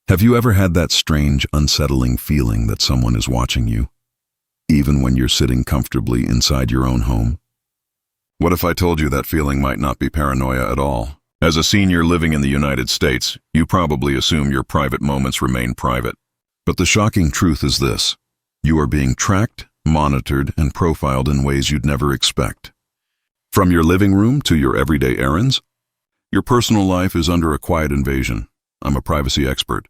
Have you ever had that strange, unsettling feeling that someone is watching you, even when you're sitting comfortably inside your own home? What if I told you that feeling might not be paranoia at all? As a senior living in the United States, you probably assume your private moments remain private. But the shocking truth is this: you are being tracked, monitored, and profiled in ways you'd never expect. From your living room to your everyday errands, your personal life is under a quiet invasion. I'm a privacy expert.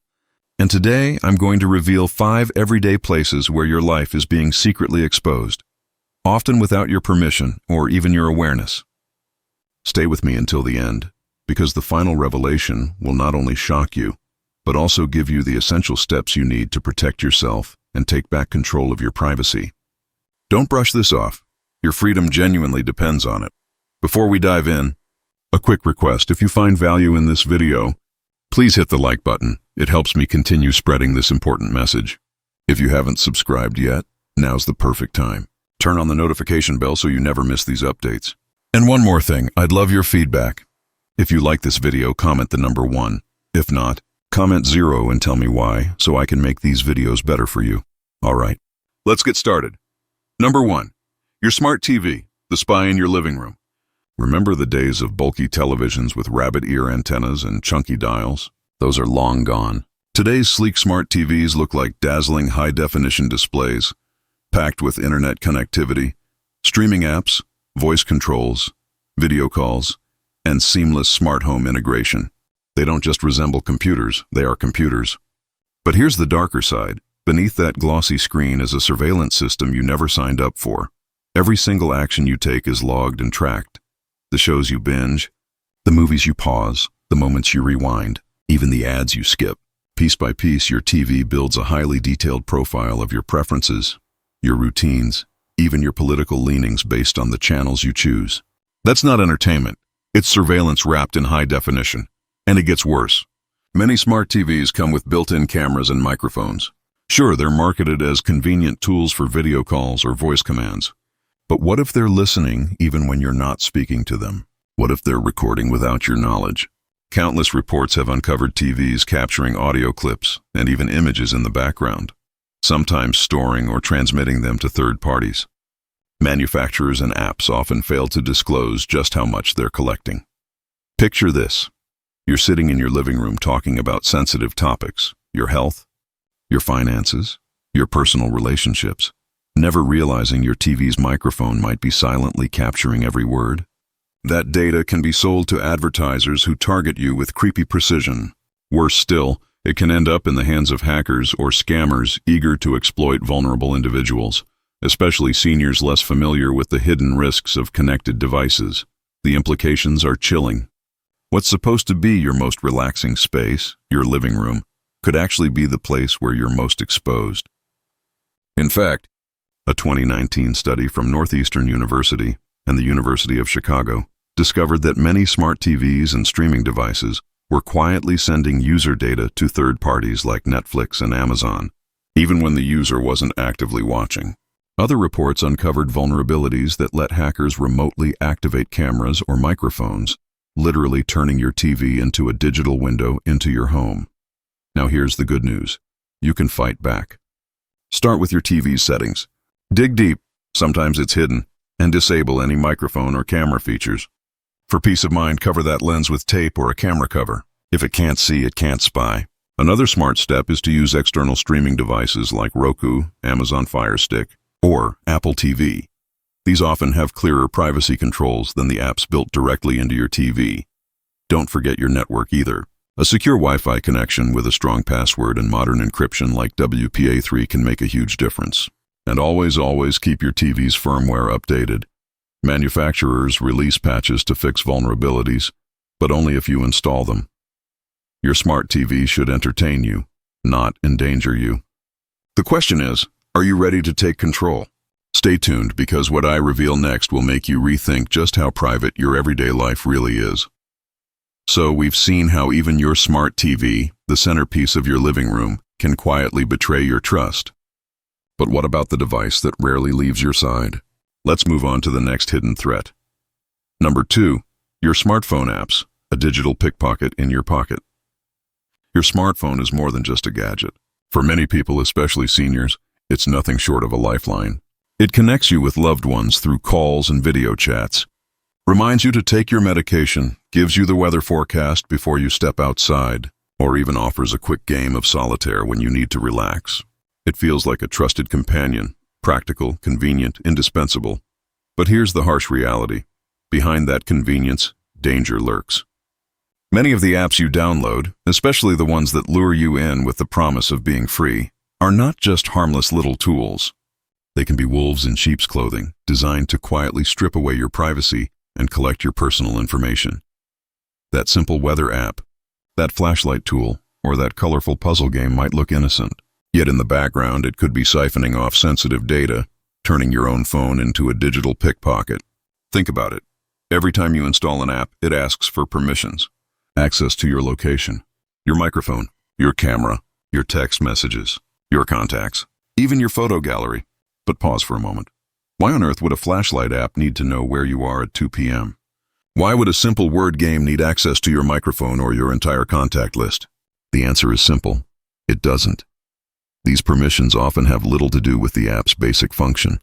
And today, I'm going to reveal 5 everyday places where your life is being secretly exposed, often without your permission or even your awareness. Stay with me until the end, because the final revelation will not only shock you, but also give you the essential steps you need to protect yourself and take back control of your privacy. Don't brush this off. Your freedom genuinely depends on it. Before we dive in, a quick request: if you find value in this video, please hit the like button. It helps me continue spreading this important message. If you haven't subscribed yet, now's the perfect time. Turn on the notification bell so you never miss these updates. And one more thing, I'd love your feedback. If you like this video, comment the number 1. If not, comment 0 and tell me why, so I can make these videos better for you. All right, let's get started. Number 1, your smart TV, the spy in your living room. Remember the days of bulky televisions with rabbit ear antennas and chunky dials? Those are long gone. Today's sleek smart TVs look like dazzling high-definition displays, packed with internet connectivity, streaming apps, voice controls, video calls, and seamless smart home integration. They don't just resemble computers, they are computers. But here's the darker side. Beneath that glossy screen is a surveillance system you never signed up for. Every single action you take is logged and tracked. The shows you binge, the movies you pause, the moments you rewind, even the ads you skip. Piece by piece, your TV builds a highly detailed profile of your preferences, your routines, even your political leanings based on the channels you choose. That's not entertainment. It's surveillance wrapped in high definition. And it gets worse. Many smart TVs come with built-in cameras and microphones. Sure, they're marketed as convenient tools for video calls or voice commands. But what if they're listening even when you're not speaking to them? What if they're recording without your knowledge? Countless reports have uncovered TVs capturing audio clips and even images in the background, sometimes storing or transmitting them to third parties. Manufacturers and apps often fail to disclose just how much they're collecting. Picture this. You're sitting in your living room talking about sensitive topics, your health, your finances, your personal relationships, never realizing your TV's microphone might be silently capturing every word. That data can be sold to advertisers who target you with creepy precision. Worse still, it can end up in the hands of hackers or scammers eager to exploit vulnerable individuals, especially seniors less familiar with the hidden risks of connected devices. The implications are chilling. What's supposed to be your most relaxing space, your living room, could actually be the place where you're most exposed. In fact, a 2019 study from Northeastern University and the University of Chicago discovered that many smart TVs and streaming devices were quietly sending user data to third parties like Netflix and Amazon, even when the user wasn't actively watching. Other reports uncovered vulnerabilities that let hackers remotely activate cameras or microphones, literally turning your TV into a digital window into your home. Now here's the good news. You can fight back. Start with your TV's settings. Dig deep, sometimes it's hidden, and disable any microphone or camera features. For peace of mind, cover that lens with tape or a camera cover. If it can't see, it can't spy. Another smart step is to use external streaming devices like Roku, Amazon Fire Stick, or Apple TV. These often have clearer privacy controls than the apps built directly into your TV. Don't forget your network either. A secure Wi-Fi connection with a strong password and modern encryption like WPA3 can make a huge difference. And always keep your TV's firmware updated. Manufacturers release patches to fix vulnerabilities, but only if you install them. Your smart TV should entertain you, not endanger you. The question is, are you ready to take control? Stay tuned, because what I reveal next will make you rethink just how private your everyday life really is. So we've seen how even your smart TV, the centerpiece of your living room, can quietly betray your trust. But what about the device that rarely leaves your side? Let's move on to the next hidden threat. Number 2, your smartphone apps, a digital pickpocket in your pocket. Your smartphone is more than just a gadget. For many people, especially seniors, it's nothing short of a lifeline. It connects you with loved ones through calls and video chats, reminds you to take your medication, gives you the weather forecast before you step outside, or even offers a quick game of solitaire when you need to relax. It feels like a trusted companion, practical, convenient, indispensable. But here's the harsh reality. Behind that convenience, danger lurks. Many of the apps you download, especially the ones that lure you in with the promise of being free, are not just harmless little tools. They can be wolves in sheep's clothing, designed to quietly strip away your privacy and collect your personal information. That simple weather app, that flashlight tool, or that colorful puzzle game might look innocent. Yet in the background, it could be siphoning off sensitive data, turning your own phone into a digital pickpocket. Think about it. Every time you install an app, it asks for permissions. Access to your location, your microphone, your camera, your text messages, your contacts, even your photo gallery. But pause for a moment. Why on earth would a flashlight app need to know where you are at 2 p.m.? Why would a simple word game need access to your microphone or your entire contact list? The answer is simple. It doesn't. These permissions often have little to do with the app's basic function.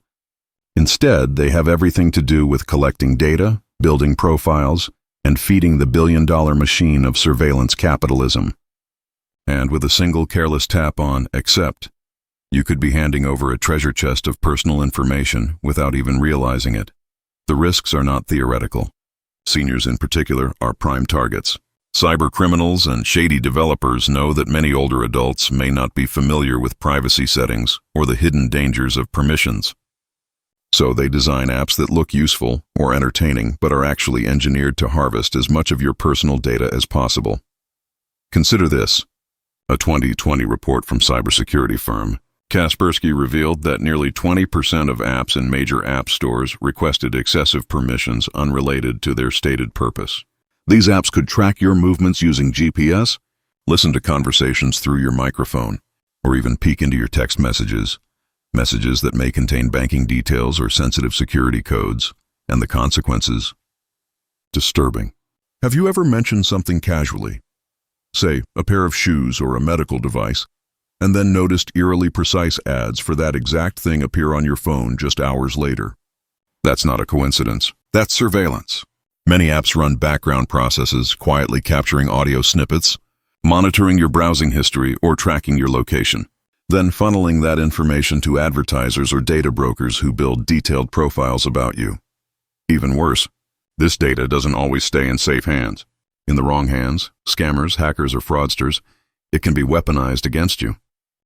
Instead, they have everything to do with collecting data, building profiles, and feeding the billion-dollar machine of surveillance capitalism. And with a single careless tap on Accept, you could be handing over a treasure chest of personal information without even realizing it. The risks are not theoretical. Seniors in particular are prime targets. Cyber criminals and shady developers know that many older adults may not be familiar with privacy settings or the hidden dangers of permissions. So they design apps that look useful or entertaining but are actually engineered to harvest as much of your personal data as possible. Consider this. A 2020 report from cybersecurity firm Kaspersky revealed that nearly 20% of apps in major app stores requested excessive permissions unrelated to their stated purpose. These apps could track your movements using GPS, listen to conversations through your microphone, or even peek into your text messages that may contain banking details or sensitive security codes, and the consequences? Disturbing. Have you ever mentioned something casually, say a pair of shoes or a medical device, and then noticed eerily precise ads for that exact thing appear on your phone just hours later? That's not a coincidence. That's surveillance. Many apps run background processes, quietly capturing audio snippets, monitoring your browsing history, or tracking your location, then funneling that information to advertisers or data brokers who build detailed profiles about you. Even worse, this data doesn't always stay in safe hands. In the wrong hands, scammers, hackers, or fraudsters, it can be weaponized against you.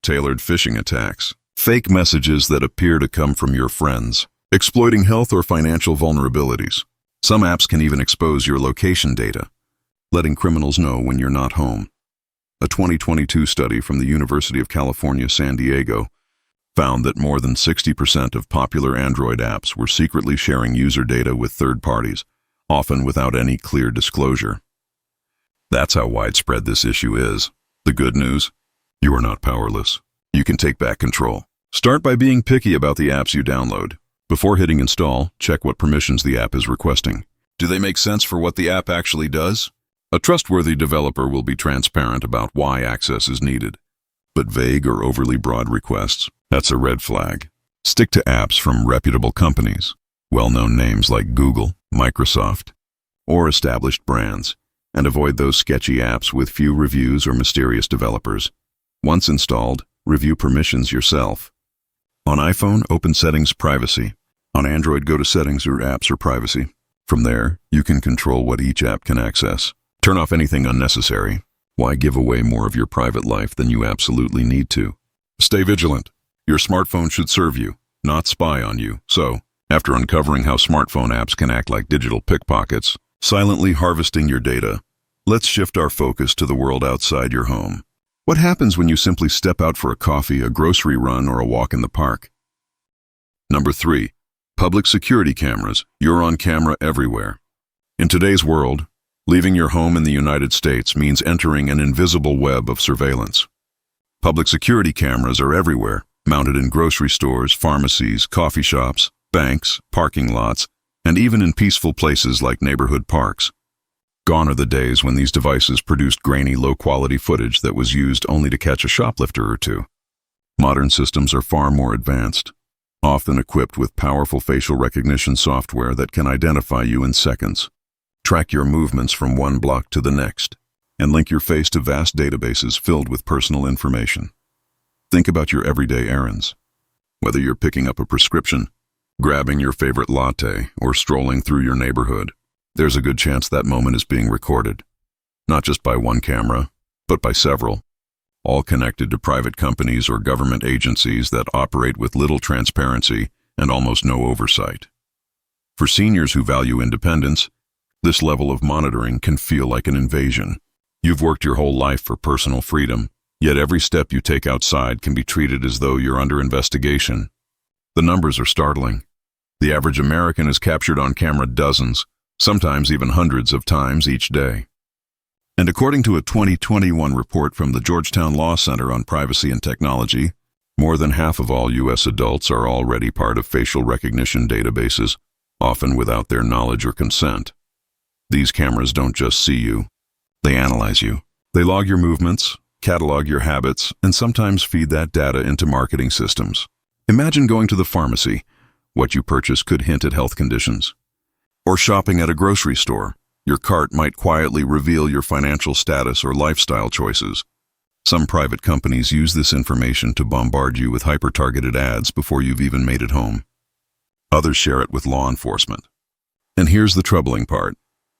Tailored phishing attacks, fake messages that appear to come from your friends, exploiting health or financial vulnerabilities. Some apps can even expose your location data, letting criminals know when you're not home. A 2022 study from the University of California, San Diego, found that more than 60% of popular Android apps were secretly sharing user data with third parties, often without any clear disclosure. That's how widespread this issue is. The good news? You are not powerless. You can take back control. Start by being picky about the apps you download. Before hitting install, check what permissions the app is requesting. Do they make sense for what the app actually does? A trustworthy developer will be transparent about why access is needed. But vague or overly broad requests, that's a red flag. Stick to apps from reputable companies, well-known names like Google, Microsoft, or established brands, and avoid those sketchy apps with few reviews or mysterious developers. Once installed, review permissions yourself. On iPhone, open Settings, Privacy. On Android, go to Settings or Apps or Privacy. From there, you can control what each app can access. Turn off anything unnecessary. Why give away more of your private life than you absolutely need to? Stay vigilant. Your smartphone should serve you, not spy on you. So, after uncovering how smartphone apps can act like digital pickpockets, silently harvesting your data, let's shift our focus to the world outside your home. What happens when you simply step out for a coffee, a grocery run, or a walk in the park? Number 3. Public security cameras. You're on camera everywhere. In today's world, leaving your home in the United States means entering an invisible web of surveillance. Public security cameras are everywhere, mounted in grocery stores, pharmacies, coffee shops, banks, parking lots, and even in peaceful places like neighborhood parks. Gone are the days when these devices produced grainy, low-quality footage that was used only to catch a shoplifter or two. Modern systems are far more advanced, often equipped with powerful facial recognition software that can identify you in seconds, track your movements from one block to the next, and link your face to vast databases filled with personal information. Think about your everyday errands. Whether you're picking up a prescription, grabbing your favorite latte, or strolling through your neighborhood, there's a good chance that moment is being recorded. Not just by one camera, but by several, all connected to private companies or government agencies that operate with little transparency and almost no oversight. For seniors who value independence, this level of monitoring can feel like an invasion. You've worked your whole life for personal freedom, yet every step you take outside can be treated as though you're under investigation. The numbers are startling. The average American is captured on camera dozens, sometimes even hundreds of times each day. And according to a 2021 report from the Georgetown Law Center on Privacy and Technology, more than half of all U.S. adults are already part of facial recognition databases, often without their knowledge or consent. These cameras don't just see you, they analyze you. They log your movements, catalog your habits, and sometimes feed that data into marketing systems. Imagine going to the pharmacy. What you purchase could hint at health conditions. Or shopping at a grocery store. Your cart might quietly reveal your financial status or lifestyle choices. Some private companies use this information to bombard you with hyper-targeted ads before you've even made it home. Others share it with law enforcement. And here's the troubling part.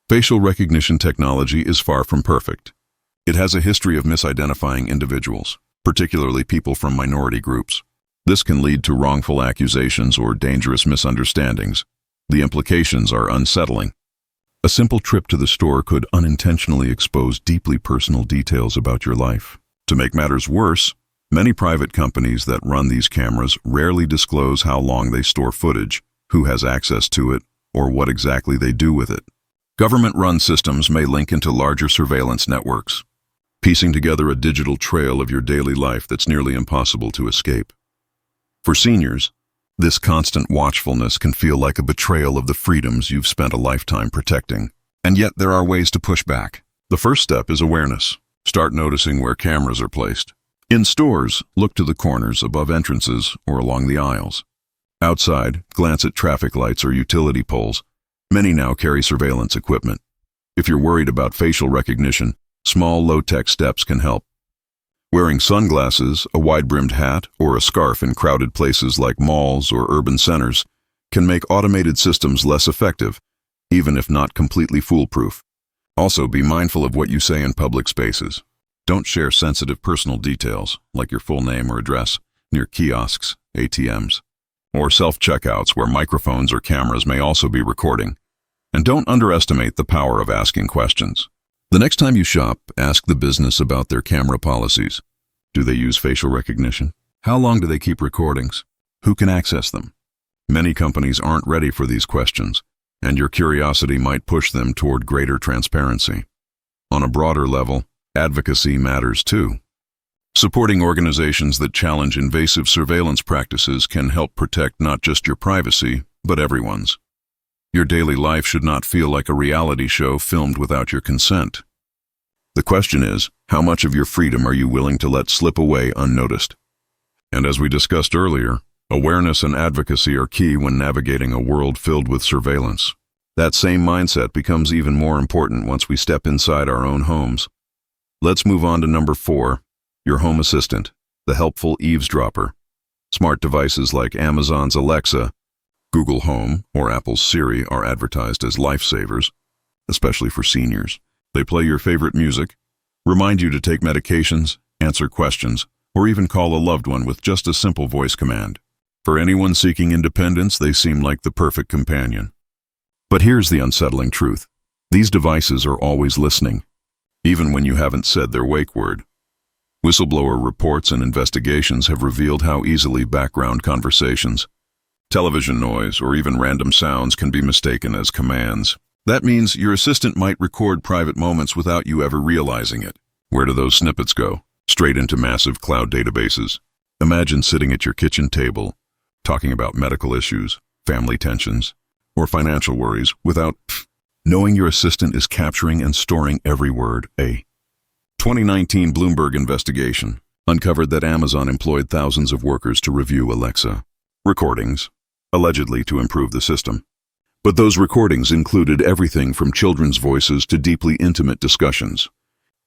Facial recognition technology is far from perfect. It has a history of misidentifying individuals, particularly people from minority groups. This can lead to wrongful accusations or dangerous misunderstandings. The implications are unsettling. A simple trip to the store could unintentionally expose deeply personal details about your life. To make matters worse, many private companies that run these cameras rarely disclose how long they store footage, who has access to it, or what exactly they do with it. Government-run systems may link into larger surveillance networks, piecing together a digital trail of your daily life that's nearly impossible to escape. For seniors, this constant watchfulness can feel like a betrayal of the freedoms you've spent a lifetime protecting. And yet there are ways to push back. The first step is awareness. Start noticing where cameras are placed. In stores, look to the corners, above entrances, or along the aisles. Outside, glance at traffic lights or utility poles. Many now carry surveillance equipment. If you're worried about facial recognition, small, low-tech steps can help. Wearing sunglasses, a wide-brimmed hat, or a scarf in crowded places like malls or urban centers can make automated systems less effective, even if not completely foolproof. Also, be mindful of what you say in public spaces. Don't share sensitive personal details, like your full name or address, near kiosks, ATMs, or self-checkouts where microphones or cameras may also be recording. And don't underestimate the power of asking questions. The next time you shop, ask the business about their camera policies. Do they use facial recognition? How long do they keep recordings? Who can access them? Many companies aren't ready for these questions, and your curiosity might push them toward greater transparency. On a broader level, advocacy matters too. Supporting organizations that challenge invasive surveillance practices can help protect not just your privacy, but everyone's. Your daily life should not feel like a reality show filmed without your consent. The question is, how much of your freedom are you willing to let slip away unnoticed? And as we discussed earlier, awareness and advocacy are key when navigating a world filled with surveillance. That same mindset becomes even more important once we step inside our own homes. Let's move on to number 4, your home assistant, the helpful eavesdropper. Smart devices like Amazon's Alexa, Google Home, or Apple's Siri are advertised as lifesavers, especially for seniors. They play your favorite music, remind you to take medications, answer questions, or even call a loved one with just a simple voice command. For anyone seeking independence, they seem like the perfect companion. But here's the unsettling truth. These devices are always listening, even when you haven't said their wake word. Whistleblower reports and investigations have revealed how easily background conversations, television noise, or even random sounds can be mistaken as commands. That means your assistant might record private moments without you ever realizing it. Where do those snippets go? Straight into massive cloud databases. Imagine sitting at your kitchen table, talking about medical issues, family tensions, or financial worries without Knowing your assistant is capturing and storing every word. A 2019 Bloomberg investigation uncovered that Amazon employed thousands of workers to review Alexa recordings, allegedly to improve the system. But those recordings included everything from children's voices to deeply intimate discussions.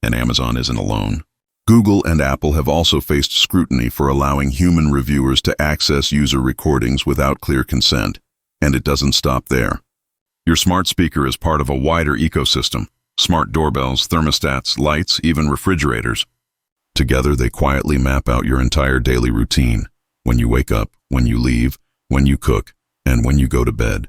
And Amazon isn't alone. Google and Apple have also faced scrutiny for allowing human reviewers to access user recordings without clear consent, and it doesn't stop there. Your smart speaker is part of a wider ecosystem. Smart doorbells, thermostats, lights, even refrigerators. Together, they quietly map out your entire daily routine, when you wake up, when you leave, when you cook, and when you go to bed.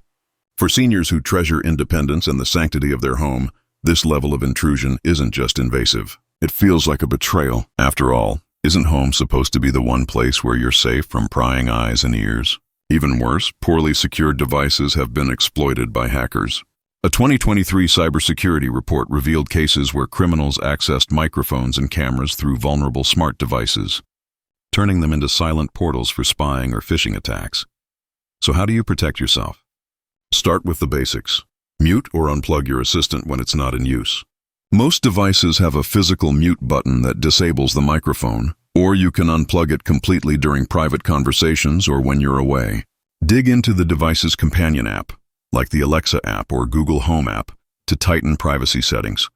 For seniors who treasure independence and the sanctity of their home, this level of intrusion isn't just invasive. It feels like a betrayal. After all, isn't home supposed to be the one place where you're safe from prying eyes and ears? Even worse, poorly secured devices have been exploited by hackers. A 2023 cybersecurity report revealed cases where criminals accessed microphones and cameras through vulnerable smart devices, turning them into silent portals for spying or phishing attacks. So how do you protect yourself? Start with the basics. Mute or unplug your assistant when it's not in use. Most devices have a physical mute button that disables the microphone, or you can unplug it completely during private conversations or when you're away. Dig into the device's companion app, like the Alexa app or Google Home app, to tighten privacy settings.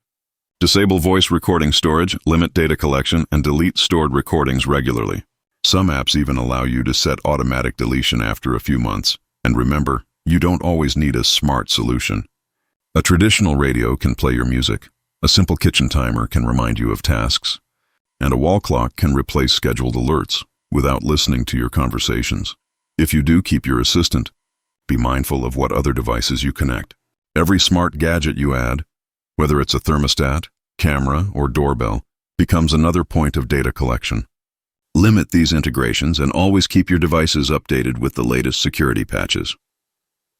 Disable voice recording storage, limit data collection, and delete stored recordings regularly. Some apps even allow you to set automatic deletion after a few months. And remember, you don't always need a smart solution. A traditional radio can play your music. A simple kitchen timer can remind you of tasks. And a wall clock can replace scheduled alerts without listening to your conversations. If you do keep your assistant, be mindful of what other devices you connect. Every smart gadget you add, whether it's a thermostat, camera, or doorbell, becomes another point of data collection. Limit these integrations and always keep your devices updated with the latest security patches.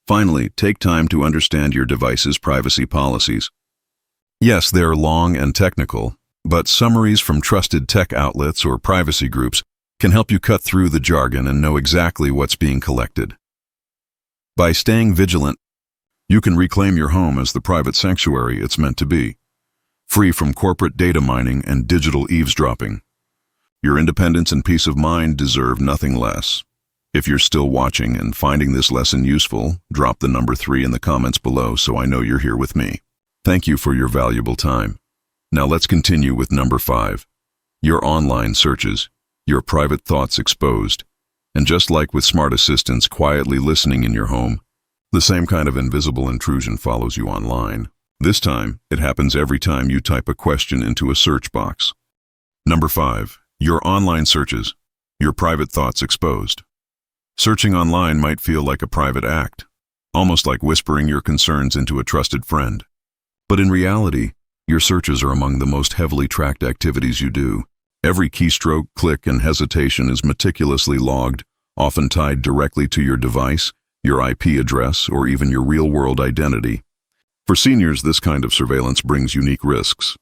Finally, take time to understand your device's privacy policies. Yes, they're long and technical, but summaries from trusted tech outlets or privacy groups can help you cut through the jargon and know exactly what's being collected. By staying vigilant, you can reclaim your home as the private sanctuary it's meant to be, free from corporate data mining and digital eavesdropping. Your independence and peace of mind deserve nothing less. If you're still watching and finding this lesson useful, drop the number 3 in the comments below so I know you're here with me. Thank you for your valuable time. Now let's continue with number 5. Your online searches, your private thoughts exposed. And just like with smart assistants quietly listening in your home, the same kind of invisible intrusion follows you online. This time, it happens every time you type a question into a search box. Number 5. Your online searches, your private thoughts exposed. Searching online might feel like a private act, almost like whispering your concerns into a trusted friend. But in reality, your searches are among the most heavily tracked activities you do. Every keystroke, click, and hesitation is meticulously logged, often tied directly to your device, your IP address, or even your real-world identity. For seniors, this kind of surveillance brings unique risks.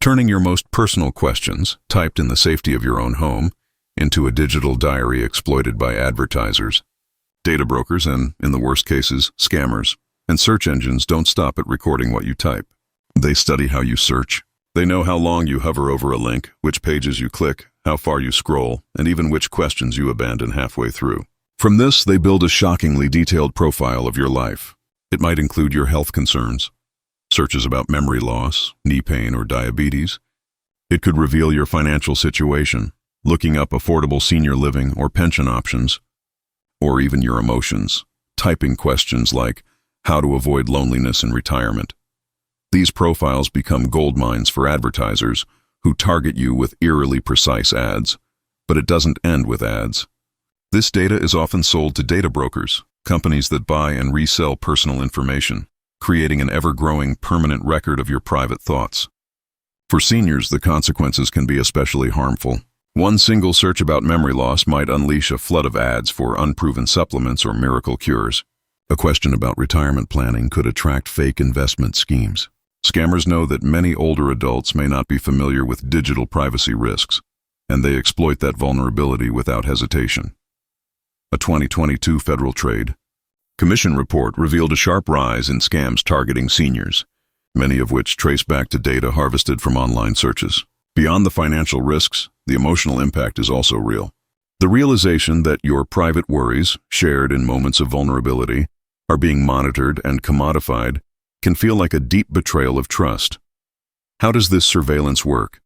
Turning your most personal questions, typed in the safety of your own home, into a digital diary exploited by advertisers, data brokers, and, in the worst cases, scammers. And search engines don't stop at recording what you type. They study how you search. They know how long you hover over a link, which pages you click, how far you scroll, and even which questions you abandon halfway through. From this, they build a shockingly detailed profile of your life. It might include your health concerns, searches about memory loss, knee pain, or diabetes. It could reveal your financial situation, looking up affordable senior living or pension options, or even your emotions, typing questions like, how to avoid loneliness in retirement. These profiles become gold mines for advertisers who target you with eerily precise ads. But it doesn't end with ads. This data is often sold to data brokers, companies that buy and resell personal information, creating an ever-growing permanent record of your private thoughts. For seniors, the consequences can be especially harmful. One single search about memory loss might unleash a flood of ads for unproven supplements or miracle cures. A question about retirement planning could attract fake investment schemes. Scammers know that many older adults may not be familiar with digital privacy risks, and they exploit that vulnerability without hesitation. A 2022 federal trade, Commission report revealed a sharp rise in scams targeting seniors, many of which trace back to data harvested from online searches. Beyond the financial risks, the emotional impact is also real. The realization that your private worries, shared in moments of vulnerability, are being monitored and commodified can feel like a deep betrayal of trust. How does this surveillance work?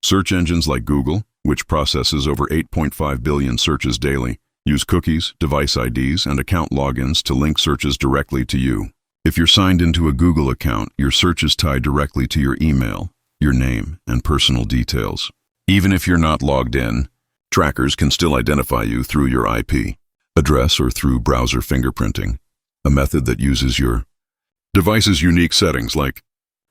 Search engines like Google, which processes over 8.5 billion searches daily, use cookies, device IDs, and account logins to link searches directly to you. If you're signed into a Google account, your search is tied directly to your email, your name, and personal details. Even if you're not logged in, trackers can still identify you through your IP address or through browser fingerprinting, a method that uses your device's unique settings like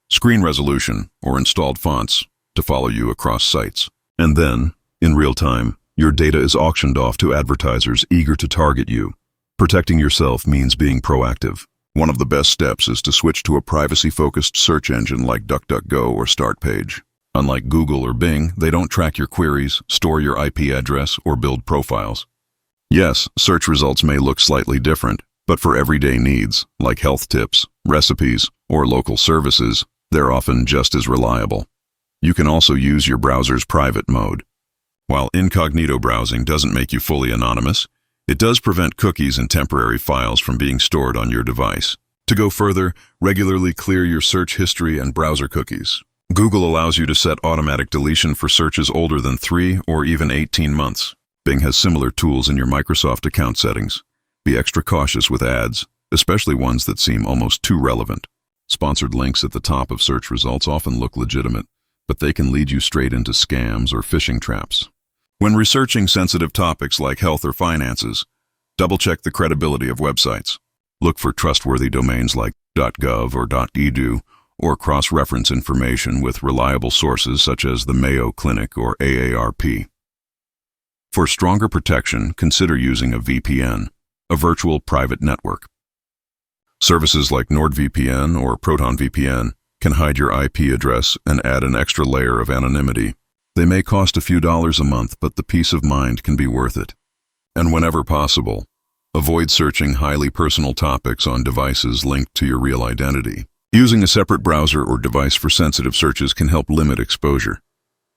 screen resolution or installed fonts to follow you across sites. And then, in real time, your data is auctioned off to advertisers eager to target you. Protecting yourself means being proactive. One of the best steps is to switch to a privacy-focused search engine like DuckDuckGo or StartPage. Unlike Google or Bing, they don't track your queries, store your IP address, or build profiles. Yes, search results may look slightly different, but for everyday needs, like health tips, recipes, or local services, they're often just as reliable. You can also use your browser's private mode. While incognito browsing doesn't make you fully anonymous, it does prevent cookies and temporary files from being stored on your device. To go further, regularly clear your search history and browser cookies. Google allows you to set automatic deletion for searches older than 3 or even 18 months. Bing has similar tools in your Microsoft account settings. Be extra cautious with ads, especially ones that seem almost too relevant. Sponsored links at the top of search results often look legitimate, but they can lead you straight into scams or phishing traps. When researching sensitive topics like health or finances, double-check the credibility of websites. Look for trustworthy domains like .gov or .edu, or cross-reference information with reliable sources such as the Mayo Clinic or AARP. For stronger protection, consider using a VPN, a virtual private network. Services like NordVPN or ProtonVPN can hide your IP address and add an extra layer of anonymity. They may cost a few dollars a month, but the peace of mind can be worth it. And whenever possible, avoid searching highly personal topics on devices linked to your real identity. Using a separate browser or device for sensitive searches can help limit exposure.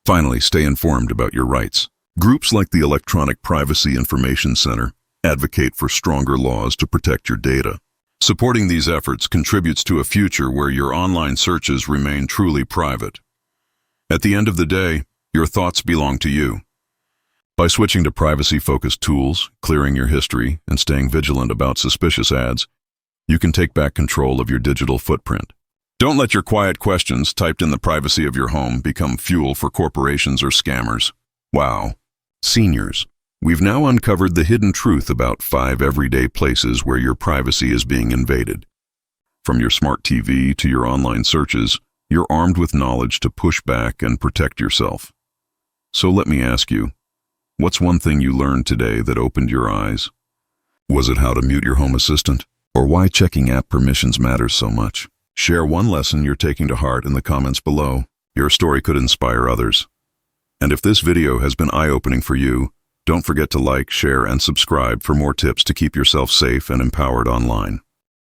Finally, stay informed about your rights. Groups like the Electronic Privacy Information Center advocate for stronger laws to protect your data. Supporting these efforts contributes to a future where your online searches remain truly private. At the end of the day, your thoughts belong to you. By switching to privacy-focused tools, clearing your history, and staying vigilant about suspicious ads, you can take back control of your digital footprint. Don't let your quiet questions typed in the privacy of your home become fuel for corporations or scammers. Wow. Seniors, we've now uncovered the hidden truth about 5 everyday places where your privacy is being invaded. From your smart TV to your online searches, you're armed with knowledge to push back and protect yourself. So let me ask you, what's one thing you learned today that opened your eyes? Was it how to mute your home assistant? Or why checking app permissions matters so much? Share one lesson you're taking to heart in the comments below. Your story could inspire others. And if this video has been eye-opening for you, don't forget to like, share, and subscribe for more tips to keep yourself safe and empowered online.